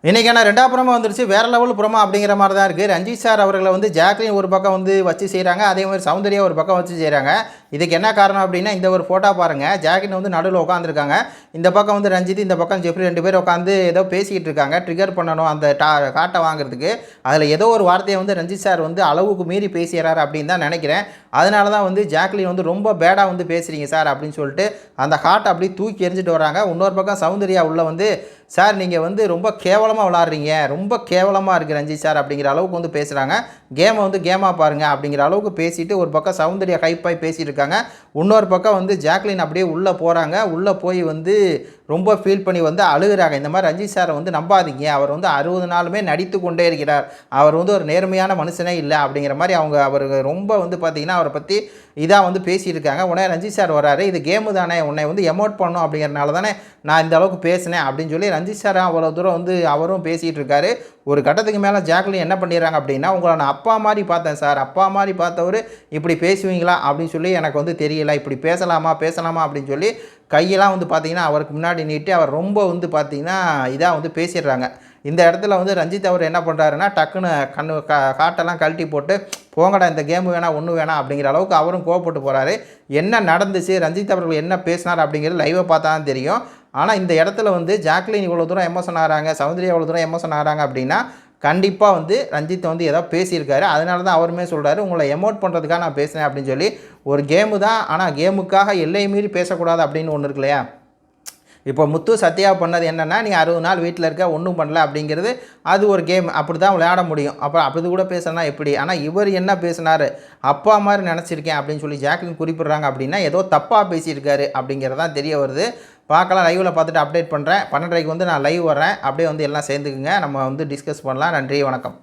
இன்றைக்கான 2வது புறமா வந்துருச்சு. வேறு லெவல் புறமா அப்படிங்கிற மாதிரி தான் இருக்குது. ரஞ்சித் சார் அவர்களை வந்து ஜாக்லின் ஒரு பக்கம் வந்து வச்சு செய்கிறாங்க. அதே மாதிரி சௌந்தர்யா ஒரு பக்கம் வச்சு செய்கிறாங்க. இதுக்கு என்ன காரணம் அப்படின்னா, இந்த ஒரு ஃபோட்டோ பாருங்கள். ஜாக்லின் வந்து நடுவில் உட்காந்துருக்காங்க. இந்த பக்கம் வந்து ரஞ்சித், இந்த பக்கம் ஜெஃப்ரி 2 பேர் உட்காந்து ஏதோ பேசிக்கிட்டு இருக்காங்க. ட்ரிகர் பண்ணணும் அந்த காட்டை வாங்குறதுக்கு. அதில் ஏதோ ஒரு வார்த்தையை வந்து ரஞ்சித் சார் வந்து அளவுக்கு மீறி பேசுகிறாரு அப்படின்னு தான் நினைக்கிறேன். அதனால தான் வந்து ஜாக்லின் வந்து ரொம்ப பேடாக வந்து பேசுகிறீங்க சார் அப்படின்னு சொல்லிட்டு அந்த ஹார்ட்டை அப்படியே தூக்கி எறிஞ்சிட்டு வராங்க. இன்னொரு பக்கம் சௌந்தர்யா உள்ள வந்து, சார் நீங்கள் வந்து ரொம்ப கேவலமாக விளாட்றீங்க, ரொம்ப கேவலமாக இருக்குது ரஞ்சித் சார் அப்படிங்கிற அளவுக்கு வந்து பேசுகிறாங்க. கேமை வந்து கேமாக பாருங்கள் அப்படிங்கிற அளவுக்கு பேசிட்டு ஒரு பக்கம் சௌந்தர்யா ஹைப்பாகி பேசிகிட்டு இருக்காங்க. இன்னொரு பக்கம் வந்து ஜாக்லின் அப்படியே உள்ளே போகிறாங்க. உள்ளே போய் வந்து ரொம்ப ஃபீல் பண்ணி வந்து அழுகிறாங்க. இந்த மாதிரி ரஞ்சித் சாரை வந்து நம்பாதீங்க, அவர் வந்து 60 நாளுமே நடித்து கொண்டே இருக்கிறார், அவர் வந்து ஒரு நேர்மையான மனுஷனே இல்லை அப்படிங்கிற மாதிரி அவர் ரொம்ப வந்து பார்த்திங்கன்னா அவரை பற்றி இதாக வந்து பேசியிருக்காங்க. உடனே ரஞ்சித் சார் வராரு, இது கேமு தானே, உன்னை வந்து எமோட் பண்ணணும் அப்படிங்கிறனால தானே நான் இந்த அளவுக்கு பேசினேன் அப்படின்னு சொல்லி ரஞ்சித் சார் அவ்வளோ தூரம் வந்து அவரும் பேசிகிட்டு இருக்காரு. ஒரு கட்டத்துக்கு மேலே ஜாக்லின் என்ன பண்ணிடுறாங்க அப்படின்னா, உங்களை நான் அப்பா மாதிரி பார்த்தேன் சார், அப்பா மாதிரி பார்த்தவர் இப்படி பேசுவீங்களா அப்படின்னு சொல்லி எனக்கு வந்து தெரியல, இப்படி பேசலாமா அப்படின்னு சொல்லி கையெல்லாம் வந்து பார்த்திங்கன்னா அவருக்கு முன்னாடி நீட்டி அவர் ரொம்ப வந்து பார்த்திங்கன்னா இதாக வந்து பேசிடுறாங்க. இந்த இடத்துல வந்து ரஞ்சித் அவர் என்ன பண்ணுறாருன்னா, டக்குன்னு காட்டெல்லாம் கழட்டி போட்டு, போங்கடா இந்த கேமு வேணாம் ஒன்றும் வேணாம் அப்படிங்கிற அளவுக்கு அவரும் கோவப்பட்டு போகிறாரு. என்ன நடந்துச்சு, ரஞ்சித் அவர்கள் என்ன பேசினார் அப்படிங்கிறது லைவை பார்த்தா தான் தெரியும். ஆனால் இந்த இடத்துல வந்து ஜாக்லின் இவ்வளோ தூரம் எமோஷன் ஆகிறாங்க, சௌந்தர்யா இவ்வளோ தூரம் எமோஷன் ஆகிறாங்க அப்படின்னா கண்டிப்பாக வந்து ரஞ்சித் வந்து ஏதோ பேசியிருக்காரு. அதனால தான் அவருமே சொல்கிறாரு, உங்களை எமோட் பண்ணுறதுக்காக நான் பேசினேன் அப்படின்னு சொல்லி. ஒரு கேமு தான், ஆனால் கேமுக்காக எல்லை மீறி பேசக்கூடாது அப்படின்னு ஒன்று இருக்கு இல்லையா. இப்போ முத்து சத்யா பண்ணது என்னென்னா, நீ 60 நாள் வீட்டில் இருக்க ஒன்றும் பண்ணல அப்படிங்கிறது அது ஒரு கேம், அப்படி தான் விளையாட முடியும். அப்போ அப்படி கூட பேசுனா எப்படி. ஆனால் இவர் என்ன பேசினார், அப்பா மாதிரி நினச்சிருக்கேன் அப்படின்னு சொல்லி ஜாக்லின் குறிப்பிட்றாங்க அப்படின்னா ஏதோ தப்பாக பேசியிருக்காரு அப்படிங்கிறது தான் தெரிய வருது. பார்க்கலாம், லைவில் பார்த்துட்டு அப்டேட் பண்ணுறேன். 12:30க்கு வந்து நான் லைவ் வரேன். அப்படியே வந்து எல்லாம் சேர்ந்துக்குங்க, நம்ம வந்து டிஸ்கஸ் பண்ணலாம். நன்றி, வணக்கம்.